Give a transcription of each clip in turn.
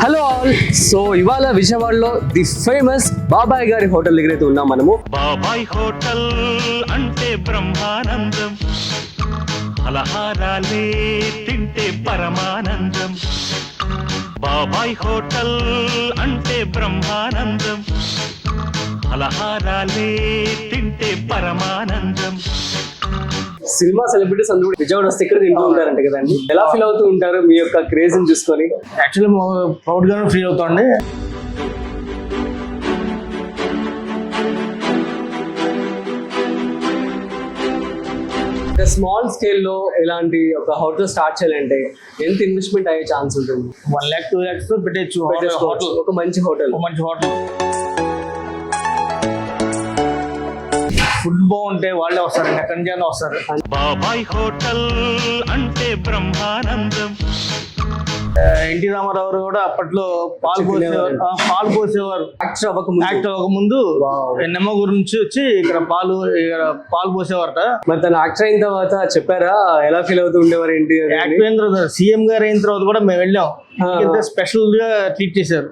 Hello all. So ఇవాళ విజయవాడలో the famous బాబాయ్ గారి హోటల్ దగ్గర అయితే ఉన్నాం మనము. బాబాయ్ హోటల్ అంటే బ్రహ్మానందం, ఫలహారాలే తింటే పరమానందం. బాబాయ్ హోటల్ అంటే బ్రహ్మానందం, ఫలహారాలే తింటే పరమానందం. సినిమా సెలబ్రిటీస్ అందరూ విజయవాడ వస్తే ఇక్కడ తింటూ ఉంటారంట కదండి. ఎలా ఫీల్ అవుతూ ఉంటారు మీ యొక్క క్రేజ్ ని చూసుకొని? యాక్చువల్లీ ప్రౌడ్ గానే ఫీల్ అవుతాండి. స్మాల్ స్కేల్ లో ఇలాంటి ఒక హోటల్ స్టార్ట్ చేయాలంటే ఎంత ఇన్వెస్ట్మెంట్ అయ్యే ఛాన్స్ ఉంటుంది? 1 lakh 2 lakhs పెట్టచ్చు హోటల్. ఒక మంచి హోటల్. ఫుడ్ బాగుంటే వాళ్ళే వస్తారండి, ఎక్కడి నుంచి వస్తారు. బాబాయ్ హోటల్ అంటే బ్రహ్మానందం. ఎన్టీ రామారావు కూడా అప్పట్లో పాలు పోసేవారు. యాక్టర్ అవ్వకముందు నిమ్మ గురించి వచ్చి ఇక్కడ పాలు పోసేవారట. మరి తను యాక్టర్ అయిన తర్వాత చెప్పారా ఎలా ఫీల్ అవుతూ ఉండేవారు ఏంటి? యాక్టర్ అయిన తర్వాత సీఎం గారు అయిన తర్వాత కూడా మేము వెళ్ళాం, స్పెషల్ గా ట్రీట్ చేశారు.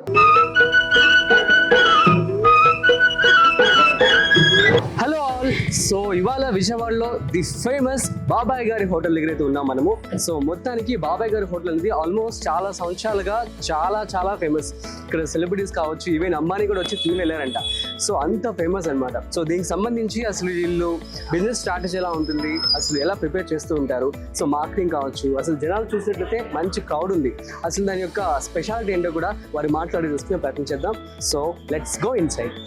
Hello all. సో ఇవాళ విజయవాడలో ది ఫేమస్ బాబాయ్ గారి హోటల్ దగ్గర అయితే ఉన్నాం మనము. సో మొత్తానికి బాబాయ్ గారి హోటల్ అనేది ఆల్మోస్ట్ చాలా సంవత్సరాలుగా చాలా ఫేమస్. ఇక్కడ సెలబ్రిటీస్ కావచ్చు, ఈవెన్ అంబానీ కూడా వచ్చి తిని వెళ్ళారంట. సో అంత ఫేమస్ అనమాట. సో దీనికి సంబంధించి అసలు వీళ్ళు బిజినెస్ స్ట్రాటజీ ఎలా ఉంటుంది, అసలు ఎలా ప్రిపేర్ చేస్తూ ఉంటారు, సో మార్కెటింగ్ కావచ్చు, అసలు జనాలు చూసినట్లయితే మంచి క్రౌడ్ ఉంది. అసలు దాని యొక్క స్పెషాలిటీ ఏంటో కూడా వారి మాట్లాడి చూసుకునే ప్రయత్నం చేద్దాం. So let's go in side.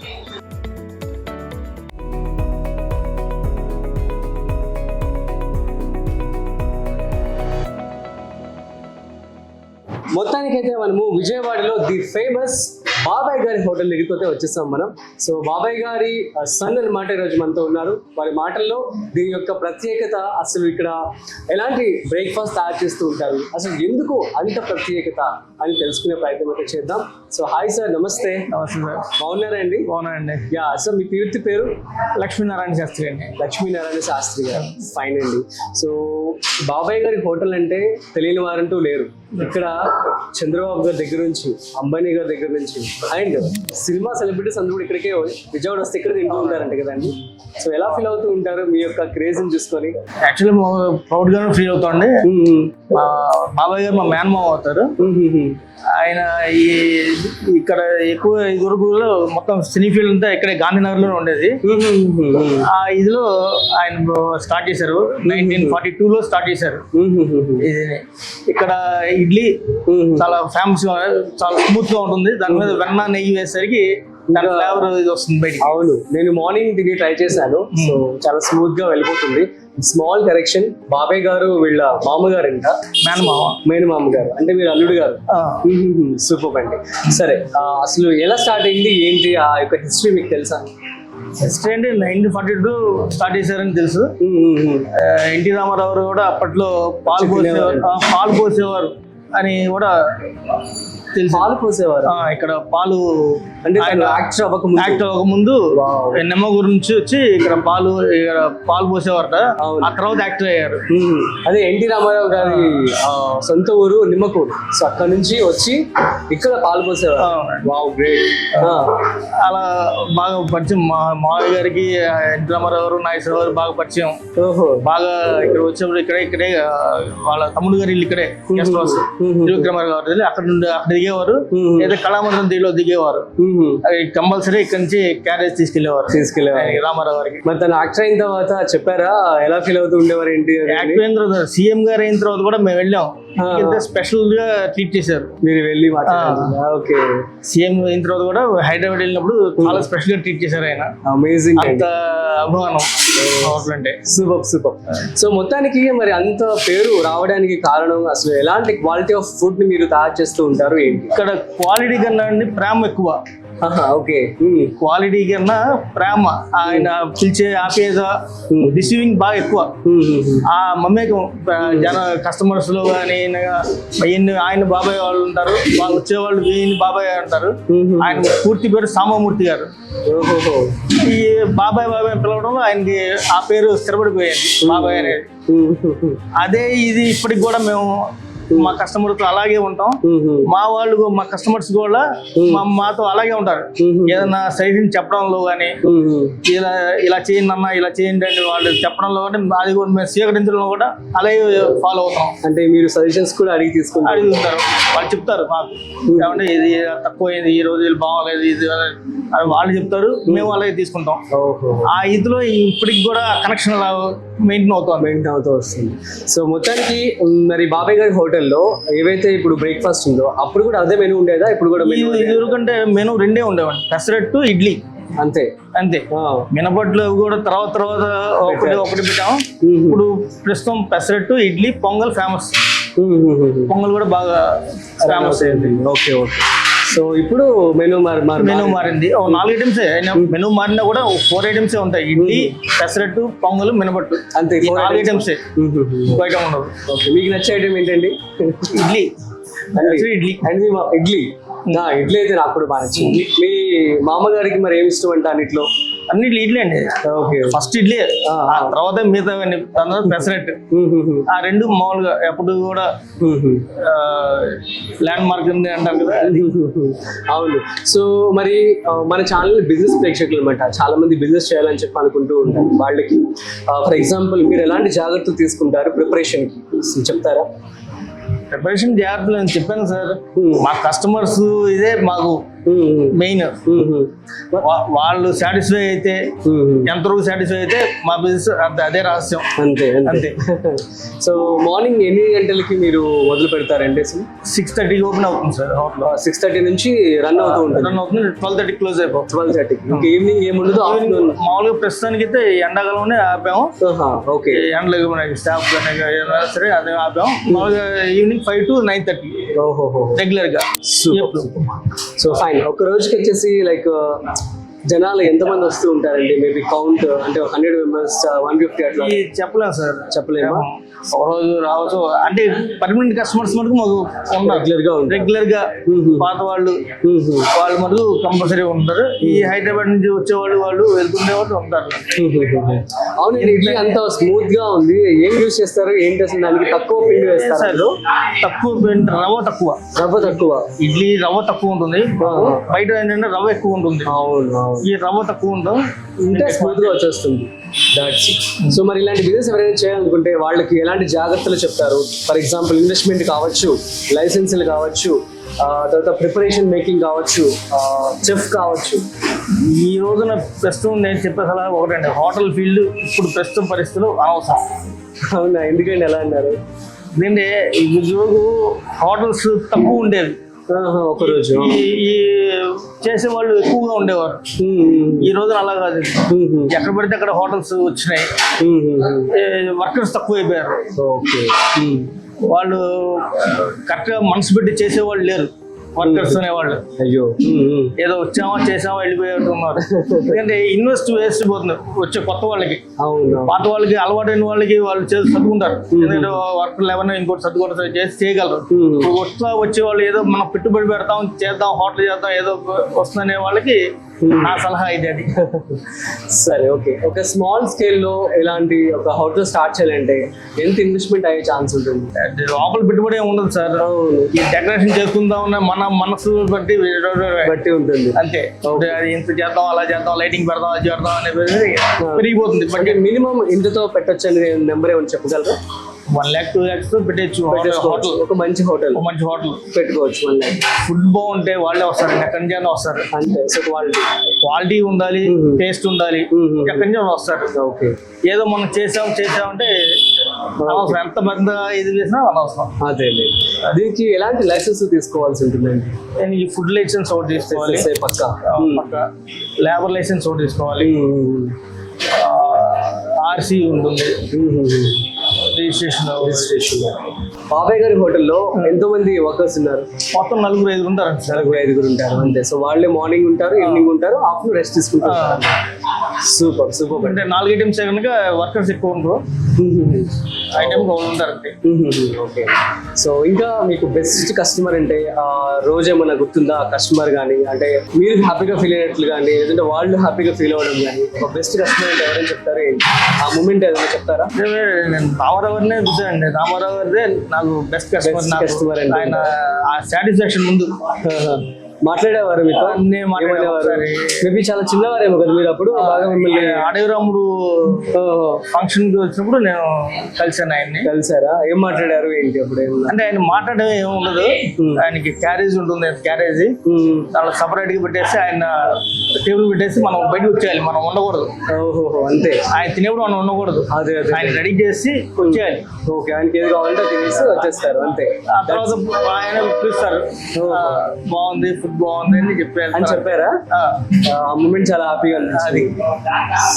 మొత్తానికైతే మనము విజయవాడలో ది ఫేమస్ బాబాయ్ గారి హోటల్ దగ్గరికి వచ్చేస్తాం మనం. సో బాబాయ్ గారి సన్ అన్నమాట ఈరోజు మనతో ఉన్నారు. వారి మాటల్లో దీని యొక్క ప్రత్యేకత, అసలు ఇక్కడ ఎలాంటి బ్రేక్ఫాస్ట్ తయారు చేస్తూ ఉంటారు, అసలు ఎందుకు అంత ప్రత్యేకత అని తెలుసుకునే ప్రయత్నం అయితే చేద్దాం. సో హాయ్ సార్, నమస్తే. నమస్తే సార్. బాగున్నారండి? బాగున్నాయండి. యా సార్, మీ పూర్తి పేరు? లక్ష్మీనారాయణ శాస్త్రి అండి. లక్ష్మీనారాయణ శాస్త్రి గారు. ఫైన్ అండి. సో బాబాయ్ గారి హోటల్ అంటే తెలియని వారంటూ లేరు. ఇక్కడ చంద్రబాబు గారి దగ్గర నుంచి, అంబానీ గారి దగ్గర నుంచి, అండ్ సినిమా సెలబ్రిటీస్ అందరూ కూడా ఇక్కడికే విజయవాడ వస్తే ఇక్కడ తింటూ ఉంటారంట కదండి. సో ఎలా ఫీల్ అవుతూ ఉంటారు మీ యొక్క క్రేజ్ ని చూసుకొని? యాక్చువల్లీ ప్రౌడ్ గానే ఫీల్ అవుతాండి. బాబాయ్ గారు మా మేనమామ అవుతారు. ఆయన ఇక్కడ ఎక్కువ ఇదివరకు మొత్తం సినీ ఫీల్డ్ అంతా ఇక్కడే గాంధీనగర్ లో ఉండేది. ఆ ఇదిలో ఆయన స్టార్ట్ చేశారు, 1942 లో స్టార్ట్ చేశారు. ఇది ఇక్కడ ఇడ్లీ చాలా ఫేమస్ గా, చాలా స్మూత్ గా ఉంటుంది. దాని మీద వెన్న నెయ్యి వేసరికి దాని ఫ్లేవర్ ఇది వస్తుంది బయటికి. అవును, నేను మార్నింగ్ తిని ట్రై చేశాను. సో చాలా స్మూత్ గా వెళ్ళిపోతుంది. స్మాల్ కరెక్షన్, బాబాయ్ గారు వీళ్ళ మామగారు అంట, మేనమామ గారు, అంటే మీరు అల్లుడు గారు. సూపర్ అండి. సరే, అసలు ఎలా స్టార్ట్ అయింది ఏంటి, ఆ యొక్క హిస్టరీ మీకు తెలుసా? హిస్టరీ అంటే 1942 స్టార్ట్ చేశారని తెలుసు. ఎన్టీ రామారావు కూడా అప్పట్లో పాలు పోసేవారు అని కూడా తెలుసు. పాలు పోసేవారు ఇక్కడ. పాలు అంటే యాక్టర్ అవ్వకముందు నిమ్మ గురించి వచ్చి ఇక్కడ పాలు పోసేవారట. ఆ తర్వాత యాక్టర్ అయ్యారు. అదే ఎన్టీ రామారావు గారి సొంత ఊరు నిమ్మకూరు. సో అక్కడ నుంచి వచ్చి ఇక్కడ పాలు పోసేవారు. Wow, great. అలా బాగా పరిచయం. మా మావయ్య గారికి ఎన్టీ రామారావు, నాగేశ్వరరావు గారు బాగా పరిచయం. బాగా ఇక్కడ వచ్చేప్పుడు ఇక్కడే వాళ్ళ తమ్ముడు గారి ఇల్లు ఇక్కడే, గెస్ట్ హౌస్ త్రివిక్రమారావు గారు. అక్కడ దిగేవారు, ఏదో కళామందిరం దీనిలో దిగేవారు. కంపల్సరీ ఇక్కడ నుంచి క్యారేజ్ తీసుకెళ్లేవారు రామారావు గారికి. మరి తను యాక్టర్ అయిన తర్వాత చెప్పారా ఎలా ఫీల్ అవుతూ ఉండేవారు ఏంటి? యాక్టర్ అయిన తర్వాత, సీఎం గారు అయిన తర్వాత కూడా మేము వెళ్ళాం, స్పెషల్ గా ట్రీట్ చేశారు. మీరు వెళ్ళి ఓకే. సీఎం అయిన తర్వాత కూడా హైదరాబాద్ వెళ్ళినప్పుడు చాలా స్పెషల్ గా ట్రీట్ చేశారు ఆయన. అమేజింగ్. అంత అభిమానం అంటే. సూపర్. సో మొత్తానికి మరి అంత పేరు రావడానికి కారణం, అసలు ఎలాంటి క్వాలిటీ ఆఫ్ ఫుడ్ ని మీరు తయారు చేస్తూ ఉంటారు ఏంటి? ఇక్కడ క్వాలిటీ కన్నా ప్రేమ ఎక్కువ. ఓకే. క్వాలిటీ కన్నా ప్రేమ, ఆయన పిలిచే ఆప్యాయత, రిసీవింగ్ బాగా ఎక్కువ. ఆ మమేకం జన కస్టమర్స్ లో కానీ ఆయన బాబాయ్ వాళ్ళు ఉంటారు, వాళ్ళు వచ్చేవాళ్ళు ఈయన బాబాయ్ అంటారు. ఆయన పూర్తి పేరు సాంబమూర్తి గారు. ఈ బాబాయ్ పిలవడంలో ఆయనకి ఆ పేరు స్థిరపడిపోయింది, బాబాయ్ అనేది. అదే ఇది ఇప్పటికి కూడా మేము మా కస్టమర్తో అలాగే ఉంటాం. మా వాళ్ళు మా కస్టమర్స్ కూడా మాతో అలాగే ఉంటారు. ఏదైనా సజెషన్ చెప్పడంలో కానీ ఇలా ఇలా చేయండి అన్న ఇలా చేయండి అని వాళ్ళు చెప్పడంలో కానీ అది కూడా మేము స్వీకరించడంలో కూడా అలాగే ఫాలో అవుతాం. అంటే మీరు సజెషన్స్ కూడా అడిగి తీసుకుంటారు? అడుగుతారు, వాళ్ళు చెప్తారు మాకు ఏమంటే ఇది తక్కువైంది, ఈ రోజు బాగోలేదు, ఇది అని వాళ్ళు చెప్తారు, మేము అలాగే తీసుకుంటాం. ఆ ఇదిలో ఇప్పటికి కూడా కనెక్షన్ మెయింటైన్ అవుతూ వస్తుంది. సో మొత్తానికి మరి బాబాయ్ గారి హోటల్లో ఏవైతే ఇప్పుడు బ్రేక్ఫాస్ట్ ఉందో అప్పుడు కూడా అదే మెనూ ఉండేదా? ఇప్పుడు కూడా మెనూ ఎందుకంటే మెనూ రెండే ఉండేవండి, పెసరట్టు ఇడ్లీ అంతే. మినపట్లు కూడా తర్వాత ఒకటి పెట్టాము. ఇప్పుడు ప్రస్తుతం పెసరట్టు ఇడ్లీ పొంగల్ ఫేమస్. పొంగల్ కూడా బాగా ఫేమస్ అయింది. Okay okay. సో ఇప్పుడు మెనూ మారింది. 4 ఐటమ్స్ మెనూ మారినా కూడా 4 ఐటమ్స్ ఉంటాయి. ఇడ్లీ పెసరట్టు పొంగల్ మినపట్టు అంతే. 4 ఐటమ్స్ ఐటమ్ ఉండదు. ఓకే. మీకు నచ్చే ఐటమ్ ఏంటండి? ఇడ్లీ ఇడ్లీ అండ్ ఇడ్లీ ఇడ్లీ అయితే నాకు కూడా బాగా నచ్చింది. మీ మామగారికి మరి ఏమి ఇష్టం అంటే అన్నిట్లో? అన్నిట్లో ఇడ్లీ అండి. ఓకే. ఫస్ట్ ఇడ్లీ, ఆ తర్వాత మిగతా తర్వాత పెసరట్టు. ఆ రెండు మామూలుగా ఎప్పుడు కూడా ల్యాండ్ మార్క్ ఉంది అంటారు కదా. అవును. సో మరి మన ఛానల్ బిజినెస్ ప్రేక్షకులు అనమాట, చాలా మంది బిజినెస్ చేయాలని చెప్పి అనుకుంటూ ఉంటారు. వాళ్ళకి ఫర్ ఎగ్జాంపుల్ మీరు ఎలాంటి జాగ్రత్తలు తీసుకుంటారు ప్రిపరేషన్ కి చెప్తారా? ప్రిపరేషన్ జాగ్రత్తలు అని చెప్పాను సార్. మా కస్టమర్స్ ఇదే మాకు మెయిన్. వాళ్ళు సాటిస్ఫై అయితే, ఎంతవరకు సాటిస్ఫై అయితే మా బిజినెస్ అదే రహస్యం. అంతే అంతే. సో మార్నింగ్ ఎన్ని గంటలకి మీరు మొదలు పెడతారంటే? 6:30 ఓపెన్ అవుతుంది సార్ హోటల్. 6:30 నుంచి రన్ అవుతుంది. 12:30 క్లోజ్ అయిపోతుంది. 12:30. ఇంకా ఈవినింగ్ ఏముండదు? మామూలుగా ప్రస్తుతానికి అయితే ఎండాకాలంలోనే ఆపాము. ఓకే. ఎండలు స్టాఫ్ సరే అదే ఆపాము. మామూలుగా ఈవినింగ్ 5 to 9:30 రెగ్యులర్ గా. So fine. ఒక రోజుకి వచ్చేసి లైక్ జనాలు ఎంతమంది వస్తూ ఉంటారండి? మేబీ కౌంట్ అంటే 100 members, 150 అట్లా చెప్పలేము సార్. చెప్పలేమా? ఒక రోజు రావచ్చు అంటే పర్మనెంట్ కస్టమర్స్ మటుకు మాకు రెగ్యులర్ గా పాత వాళ్ళు మటుకు కంపల్సరీ ఉంటారు. ఈ హైదరాబాద్ నుంచి వచ్చేవాళ్ళు వాళ్ళు వెళ్తుండే వాళ్ళు ఉంటారు. అవును. ఇడ్లీ అంత స్మూత్ గా ఉంది. ఏం యూజ్ చేస్తారు ఏంటి అసలు? దానికి తక్కువ పిండి వేస్తారు? తక్కువ పిండి, రవ్వ తక్కువ. ఇడ్లీ రవ్వ తక్కువ ఉంటుంది. బయట ఏంటంటే రవ్వ ఎక్కువ ఉంటుంది. అవును. ఈ రవ్వ తక్కువ ఉంటుంది, ఇంకా స్మూత్ గా వచ్చేస్తుంది. సో మరి ఇలాంటి బిజినెస్ ఎవరైనా చేయాలనుకుంటే వాళ్ళకి ఎలాంటి జాగ్రత్తలు చెప్తారు? ఫర్ ఎగ్జాంపుల్ ఇన్వెస్ట్మెంట్ కావచ్చు, లైసెన్సులు కావచ్చు, తర్వాత ప్రిపరేషన్ మేకింగ్ కావచ్చు, చెఫ్ కావచ్చు. ఈ రోజున ప్రస్తుతం నేను చెప్పే సలహా ఒకటండి, హోటల్ ఫీల్డ్ ఇప్పుడు ప్రస్తుతం పరిస్థితులు అనవసరం. అవునా? ఎందుకండి ఎలా అన్నారు? ఎందుకంటే ఈ రోజు హోటల్స్ తక్కువ ఉండేవి. ఒక రోజు ఈ చేసేవాళ్ళు ఎక్కువగా ఉండేవారు. ఈ రోజున అలా కాదు. ఎక్కడ పడితే అక్కడ హోటల్స్ వచ్చినాయి. వర్కర్స్ తక్కువ అయిపోయారు. వాళ్ళు కరెక్ట్ గా మనసు పెట్టి చేసేవాళ్ళు లేరు. వర్కర్స్ అనేవాళ్ళు అయ్యో ఏదో వచ్చామా చేసామా వెళ్ళిపోయేట్టు ఉన్నారు. ఎందుకంటే ఇన్వెస్ట్ వేస్ట్ పోతుంది వచ్చే కొత్త వాళ్ళకి. పాత వాళ్ళకి అలవాటైన వాళ్ళకి వాళ్ళు చేసి చదువుకుంటారు. ఎందుకంటే వర్కర్లు ఏమన్నా ఇంకోటి చదువుకుంటారు, చేసి చేయగలరు. వచ్చే వాళ్ళు ఏదో మనం పెట్టుబడి పెడతాం, చేద్దాం, హోటల్ చేద్దాం, ఏదో వస్తుందనే వాళ్ళకి నా సలహా ఇది. అది సరే. ఓకే. ఒక స్మాల్ స్కేల్లో ఇలాంటి ఒక హోటల్ స్టార్ట్ చేయాలంటే ఎంత ఇన్వెస్ట్మెంట్ అయ్యే ఛాన్స్ ఉంటుంది? లోపల పెట్టుబడి ఏమి ఉండదు సార్. ఈ డెకరేషన్ చేసుకుందాం మన మనసు బట్టి ఉంటుంది అంతే. అది ఇంత చేద్దాం, అలా చేద్దాం, లైటింగ్ పెడదాం, అది చేద్దాం అనేది పెరిగిపోతుంది. బట్ మినిమం ఇంతతో పెట్టొచ్చు అని నెంబర్ ఏమైనా చెప్పగలరా? 1 lakh 2 lakhs పెట్టచ్చు. హోటల్ ఒక మంచి హోటల్ పెట్టుకోవచ్చు. 1 lakh. ఫుడ్ బాగుంటే వాళ్ళే వస్తారు, ఎక్కడి నుంచి వస్తారు. అంతే. సో క్వాలిటీ ఉండాలి, టేస్ట్ ఉండాలి, ఎక్కడి నుంచి వస్తారు. ఓకే. ఏదో మనం చేసామంటే అనవసరం, ఎంత పెద్ద ఇది చేసినా అనవసరం. అదే. దీనికి ఎలాంటి లైసెన్స్ తీసుకోవాల్సి ఉంటుందండి? ఈ ఫుడ్ లైసెన్స్ ఒకటి తీసుకోవాలి పక్క, లేబర్ లైసెన్స్ ఒకటి తీసుకోవాలి, ఆర్సీ ఉంటుంది, రిజిస్ట్రేషన్. బాబాయ్ గారి హోటల్లో ఎంతో మంది వర్కర్స్ ఉన్నారు? మొత్తం 4-5 ఉంటారు. 4-5 ఉంటారు అంతే. సో వాళ్ళే మార్నింగ్ ఉంటారు, ఈవినింగ్ ఉంటారు, ఆఫ్టర్నూన్ రెస్ట్ తీసుకుంటారు. సూపర్. అంటే 4 ఐటమ్స్ కనుక వర్కర్స్ ఎక్కువ ఉంటారు, ఐటమ్ ఉంటారు. ఓకే. సో ఇంకా మీకు బెస్ట్ కస్టమర్ అంటే రోజు ఏమన్నా గుర్తుందా? కస్టమర్ కానీ అంటే మీరు హ్యాపీగా ఫీల్ అయినట్లు కానీ, లేదంటే వాళ్ళు హ్యాపీగా ఫీల్ అవ్వడం కానీ, ఒక బెస్ట్ కస్టమర్ అంటే ఎవరైనా చెప్తారు? ఆ మూమెంట్ ఏదైనా చెప్తారా? నేను రామారావు రామారావు గారినే చూసానండి. రామారావు గారిదే నాకు బెస్ట్ కస్టమర్. Best customer అండి. ఆయన ఆ సాటిస్ఫాక్షన్ ముందు మాట్లాడేవారు మీతో? అన్నీ మాట్లాడేవారు. మేబీ చాలా చిన్నవారేమో కదా మీరు అప్పుడు, బాగా మిమ్మల్ని అడవి రాముడు ఫంక్షన్ కి వచ్చినప్పుడు నేను కలిసాను ఆయన్ని. కలిసారా? ఏం మాట్లాడారు ఏంటి అప్పుడు? అంటే ఆయన మాట్లాడడం ఏమి ఉండదు, ఆయనకి క్యారేజ్ ఉంటుంది, క్యారేజ్ దాంట్లో సపరేట్ గా పెట్టేసి ఆయన టేబుల్ పెట్టేసి మనం బయటకు వచ్చేయాలి, మనం ఉండకూడదు. ఓహో, అంతే. ఆయన తినేప్పుడు మనం ఉండకూడదు, అదే అదే. ఆయన రెడీ చేసి వచ్చేయాలి. ఓకే, ఆయనకి ఏది కావాలంటే తినేసి వచ్చేస్తారు అంతే. ఆ తర్వాత ఆయన పిలుస్తారు, బాగుంది ఫుడ్ బాగుంది అని చెప్పారు అని చెప్పారా? ఆ మూమెంట్ చాలా హ్యాపీగా అనిపించింది.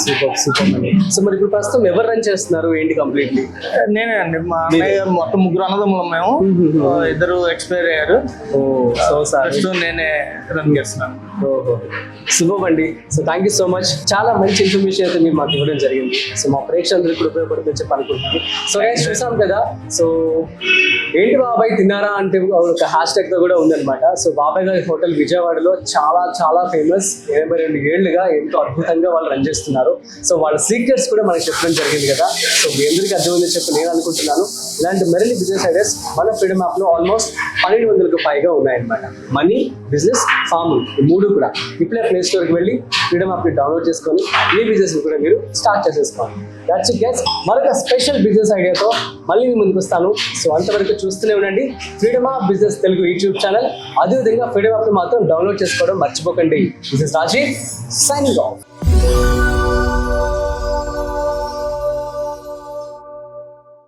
సూపర్ సూపర్ అండి. సో మరి ఇప్పుడు ప్రస్తుతం ఎవరు రన్ చేస్తున్నారు ఏంటి కంప్లీట్లీ? నేనే అండి. మా అన్నయ్య గారు మొత్తం 3 అన్నదమ్ములం మేము. 2 ఎక్స్పైర్ అయ్యారు. సో సార్ ప్రస్తుతం నేనే రన్ చేస్తున్నాను. ఓహో, సూపర్ అండి. So thank you so much. చాలా మంచి ఇన్ఫర్మేషన్ అయితే మీరు మాకు ఇవ్వడం జరిగింది. సో మా ప్రేక్షకులందరికీ కూడా ఉపయోగపడుతుందని చెప్పి అనుకుంటున్నాను. సో గైస్ చూసాం కదా, సో ఏంటి బాబాయ్ తిన్నారా అంటే ఒక హ్యాష్ ట్యాగ్ తో కూడా ఉందన్నమాట. సో బాబాయ్ గారి హోటల్ విజయవాడలో చాలా చాలా ఫేమస్. 82 ఏళ్లుగా ఎంతో అద్భుతంగా వాళ్ళు రన్ చేస్తున్నారు. సో వాళ్ళ సీక్రెట్స్ కూడా మనకి చెప్పడం జరిగింది కదా. సో మీ అందరికీ అర్థమైందని చెప్పి నేను అనుకుంటున్నాను. ఇలాంటి మరిన్ని బిజినెస్ ఐడియాస్ మన ఫ్రీడమ్ యాప్ లో ఆల్మోస్ట్ 1200కు పైగా ఉన్నాయన్నమాట. మనీ, బిజినెస్, ఫార్మింగ్, ఈ 3 కూడా ఇప్పుడే ప్లే స్టోర్కి వెళ్ళి ఫ్రీడమ్ యాప్ ని డౌన్లోడ్ చేసుకొని మీ బిజినెస్ కూడా మీరు స్టార్ట్ చేసేసుకోండి. That's it guys. మరొక స్పెషల్ బిజినెస్ ఐడియాతో మళ్ళీ మీ ముందుకు వస్తాను. సో అంతవరకు చూస్తూనే ఉండండి freedom of business Telugu YouTube channel. అదేవిధంగా ఫ్రీడమ్ యాప్ ని మాత్రం డౌన్లోడ్ చేసుకోవడం మర్చిపోకండి. This is Rajiv signing of.